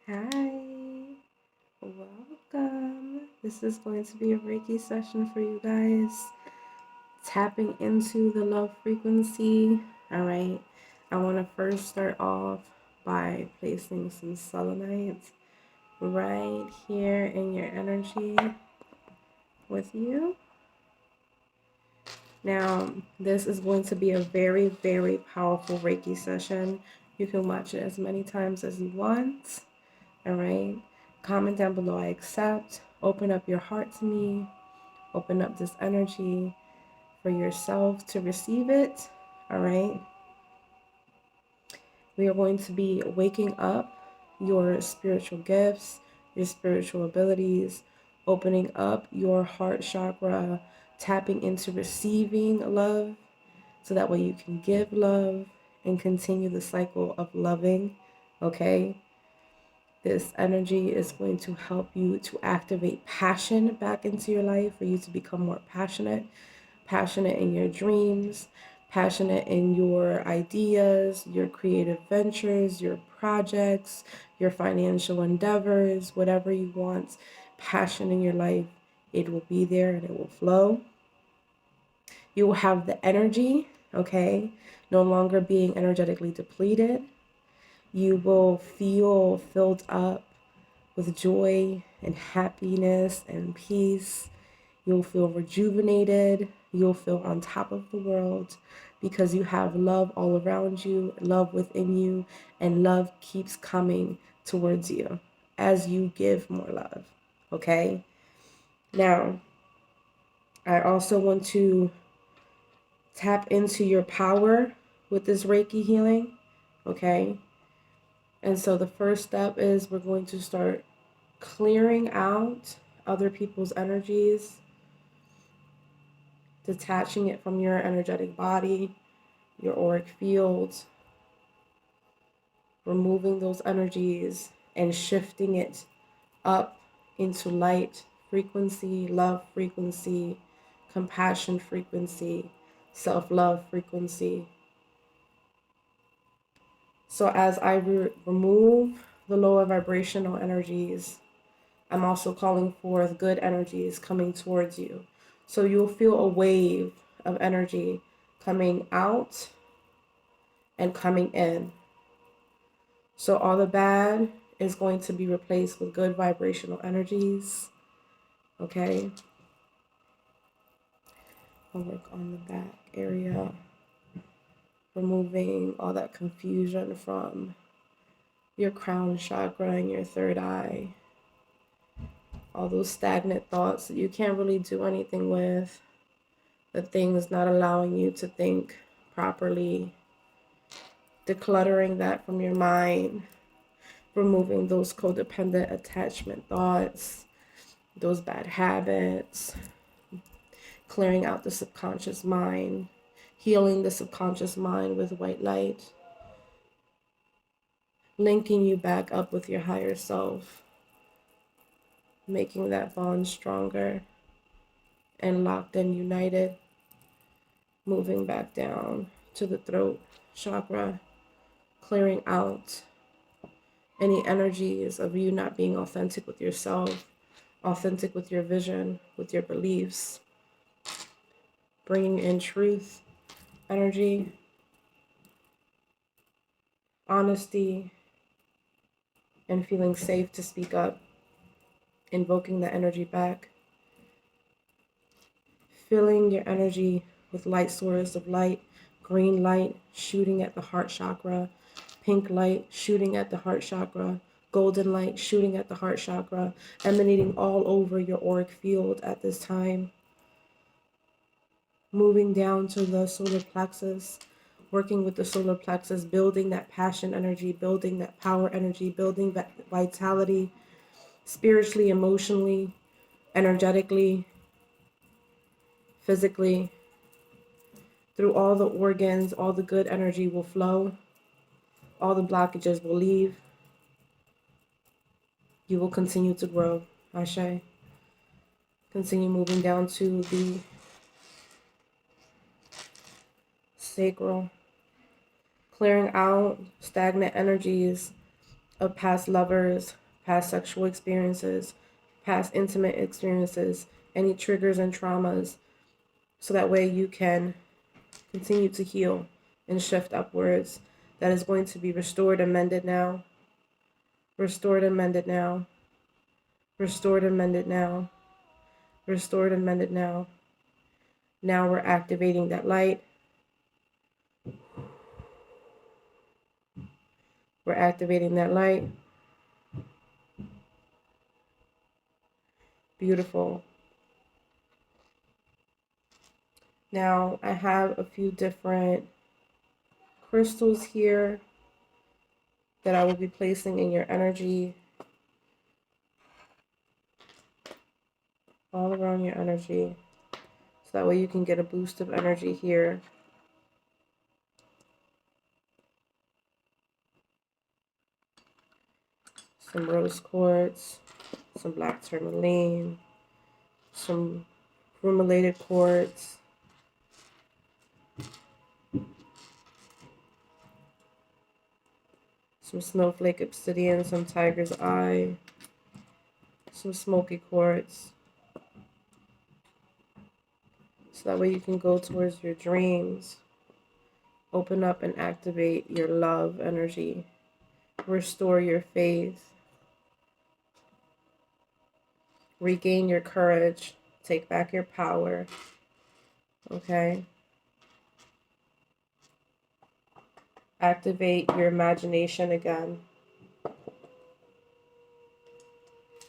Hi, welcome. This is going to be a Reiki session for you guys. Tapping into the love frequency. All right. I want to first start off by placing some selenite right here in your energy with you. Now, this is going to be a very, very powerful Reiki session. You can watch it as many times as you want. All right. Comment down below, I accept. Open up your heart to me. Open up this energy for yourself to receive it. All right. We are going to be waking up your spiritual gifts, your spiritual abilities, opening up your heart chakra, tapping into receiving love so that way you can give love and continue the cycle of loving. Okay. This energy is going to help you to activate passion back into your life, for you to become more passionate in your dreams, passionate in your ideas, your creative ventures, your projects, your financial endeavors, whatever you want, passion in your life, it will be there and it will flow. You will have the energy, okay, no longer being energetically depleted. You will feel filled up with joy and happiness and peace. You'll feel rejuvenated. You'll feel on top of the world because you have love all around you, love within you, and love keeps coming towards you as you give more love. Okay? Now, I also want to tap into your power with this Reiki healing. Okay? And so the first step is we're going to start clearing out other people's energies, detaching it from your energetic body, your auric fields, removing those energies and shifting it up into light frequency, love frequency, compassion frequency, self-love frequency. So as I remove the lower vibrational energies, I'm also calling forth good energies coming towards you. So you'll feel a wave of energy coming out and coming in. So all the bad is going to be replaced with good vibrational energies. Okay. I'll work on the back area, removing all that confusion from your crown chakra and your third eye. All those stagnant thoughts that you can't really do anything with, the things not allowing you to think properly, decluttering that from your mind, removing those codependent attachment thoughts, those bad habits, clearing out the subconscious mind, healing the subconscious mind with white light, linking you back up with your higher self, making that bond stronger and locked and united, moving back down to the throat chakra, clearing out any energies of you not being authentic with yourself, authentic with your vision, with your beliefs, bringing in truth, energy, honesty, and feeling safe to speak up, invoking the energy back, filling your energy with light source of light, green light shooting at the heart chakra, pink light shooting at the heart chakra, golden light shooting at the heart chakra, emanating all over your auric field at this time, moving down to the solar plexus, working with the solar plexus, building that passion energy, building that power energy, building that vitality, spiritually, emotionally, energetically, physically. Through all the organs, all the good energy will flow. All the blockages will leave. You will continue to grow. Ashe. Continue moving down to the sacral, clearing out stagnant energies of past lovers, past sexual experiences, past intimate experiences, any triggers and traumas, so that way you can continue to heal and shift upwards. That is going to be restored and mended now. Restored and mended now. Restored and mended now. Restored and mended now. Now we're activating that light. We're activating that light. Beautiful. Now I have a few different crystals here that I will be placing in your energy, all around your energy, so that way you can get a boost of energy here. Some rose quartz, some black tourmaline, some bromelated quartz, some snowflake obsidian, some tiger's eye, some smoky quartz. So that way you can go towards your dreams, open up and activate your love energy, restore your faith, regain your courage, take back your power, okay? Activate your imagination again.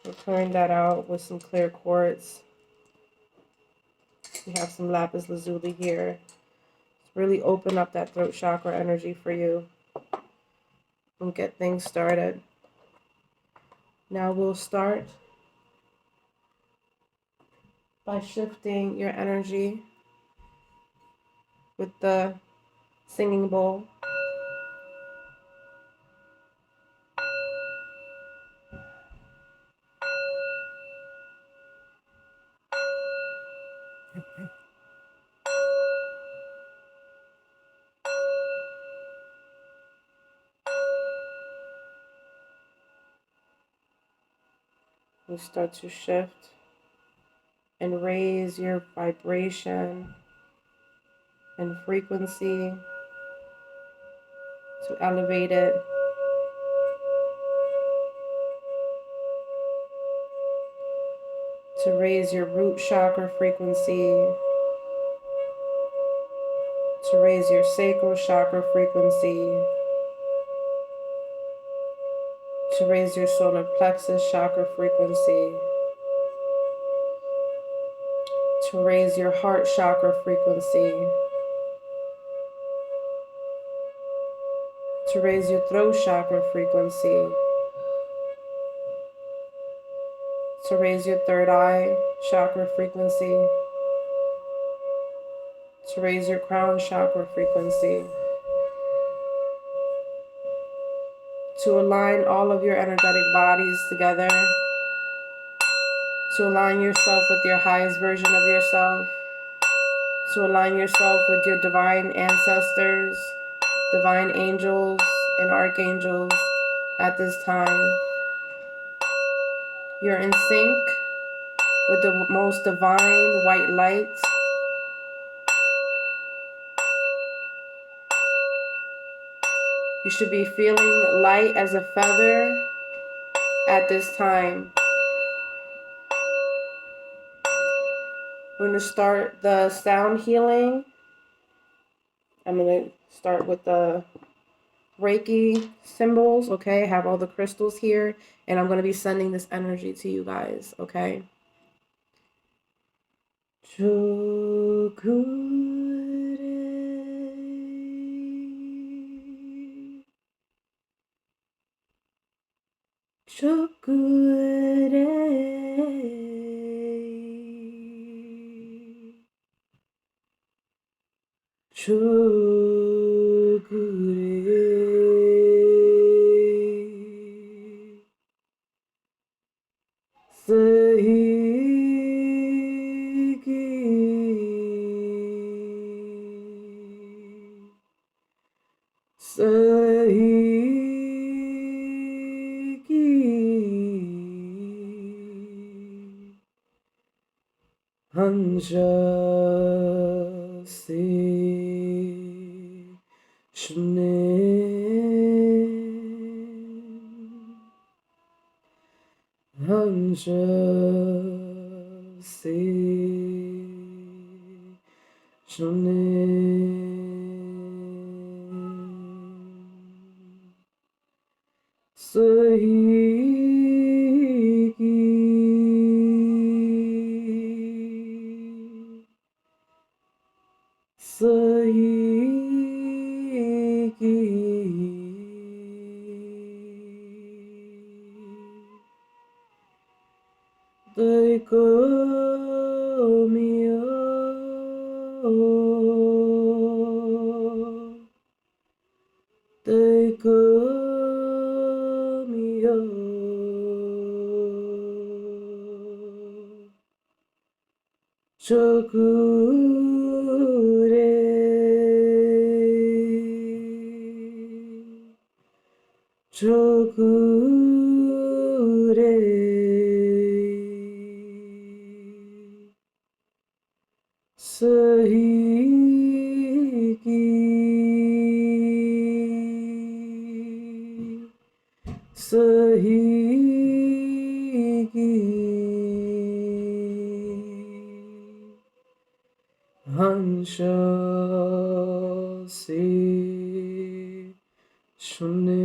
We're clearing that out with some clear quartz. We have some lapis lazuli here. Really open up that throat chakra energy for you and get things started. Now we'll start by shifting your energy with the singing bowl. You start to shift and raise your vibration and frequency to elevate it. To raise your root chakra frequency, to raise your sacral chakra frequency, to raise your solar plexus chakra frequency, to raise your heart chakra frequency, to raise your throat chakra frequency, to raise your third eye chakra frequency, to raise your crown chakra frequency, to align all of your energetic bodies together, to align yourself with your highest version of yourself, to align yourself with your divine ancestors, divine angels, and archangels at this time. You're in sync with the most divine white light. You should be feeling light as a feather at this time. We're going to start the sound healing. I'm going to start with the Reiki symbols, okay? I have all the crystals here, and I'm going to be sending this energy to you guys, okay? Chokure. Hanja se shne Hanja se shne Sahiki Sahiki Daikamio Daikamio Chokure Chokure Sahiki Sahiki Hansha se shune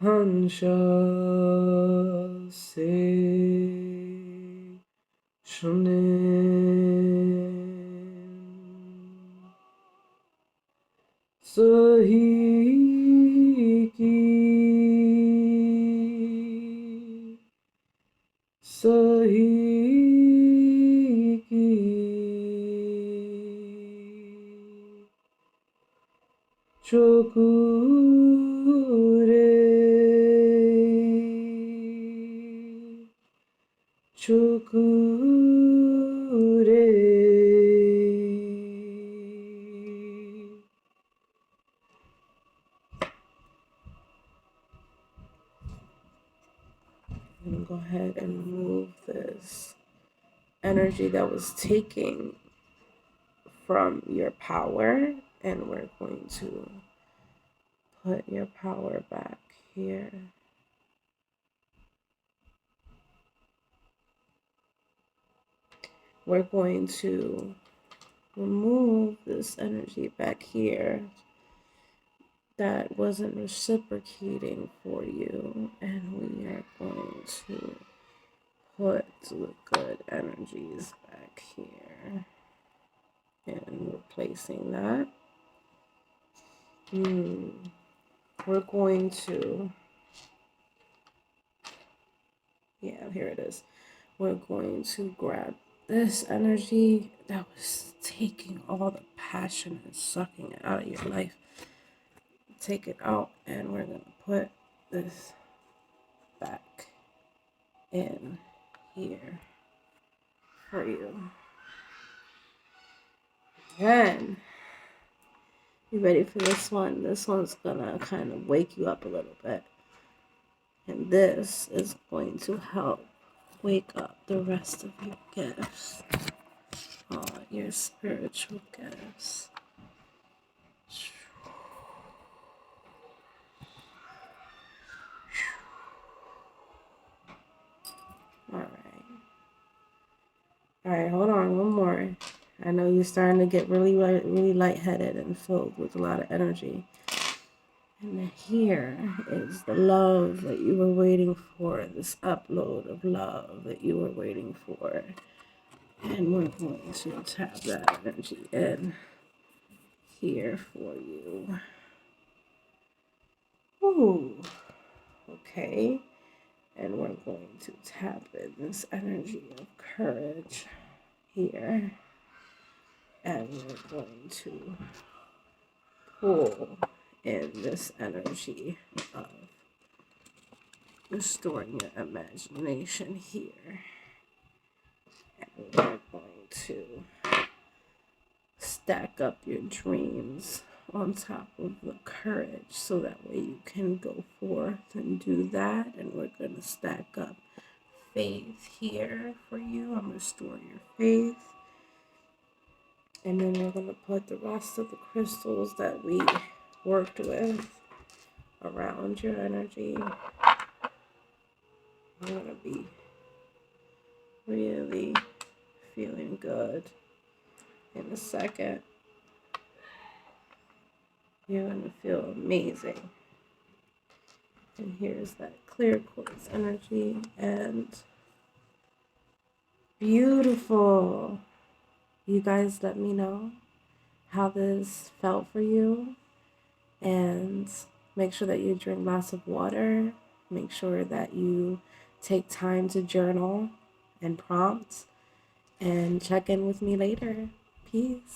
Hansha se shune Sahiki Sahiki Chokure Chokure I'm going to go ahead and move this energy that was taking from your power, and we're going to put your power back here. We're going to remove this energy back here that wasn't reciprocating for you, and we are going to put the good energies back here and replacing that. We're going to, here it is. We're going to grab this energy that was taking all the passion and sucking it out of your life. Take it out, and we're going to put this back in here for you. And you ready for this one? This one's gonna kind of wake you up a little bit. And this is going to help wake up the rest of your gifts. All your spiritual gifts. All right, hold on, one more. I know you're starting to get really lightheaded and filled with a lot of energy. And here is the love that you were waiting for, this upload of love that you were waiting for. And we're going to tap that energy in here for you. Ooh, okay. And we're going to tap in this energy of courage here. And we're going to pull in this energy of restoring your imagination here. And we're going to stack up your dreams on top of the courage so that way you can go forth and do that. And we're going to stack up faith here for you. I'm restore your faith. And then we're going to put the rest of the crystals that we worked with around your energy. I'm going to be really feeling good in a second. You're going to feel amazing. And here's that clear quartz energy, and beautiful. You guys let me know how this felt for you, and make sure that you drink lots of water. Make sure that you take time to journal and prompt, and check in with me later. Peace.